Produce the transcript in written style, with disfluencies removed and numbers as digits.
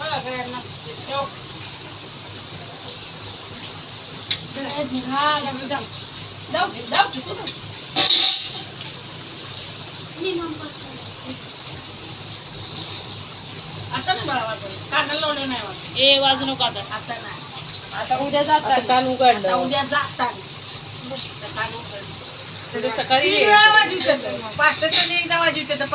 सगळ्यांना शेव. आता नाही बाळा कानाला लावलं नाही वाजत. ए वाजू नको आता. आता नाही. आता उद्या जाता कान आता उघडलं उद्या जाता कान उघडलं. सकाळी तीन वेळा वाजवतात. पाचचं एकदा वाजवतात.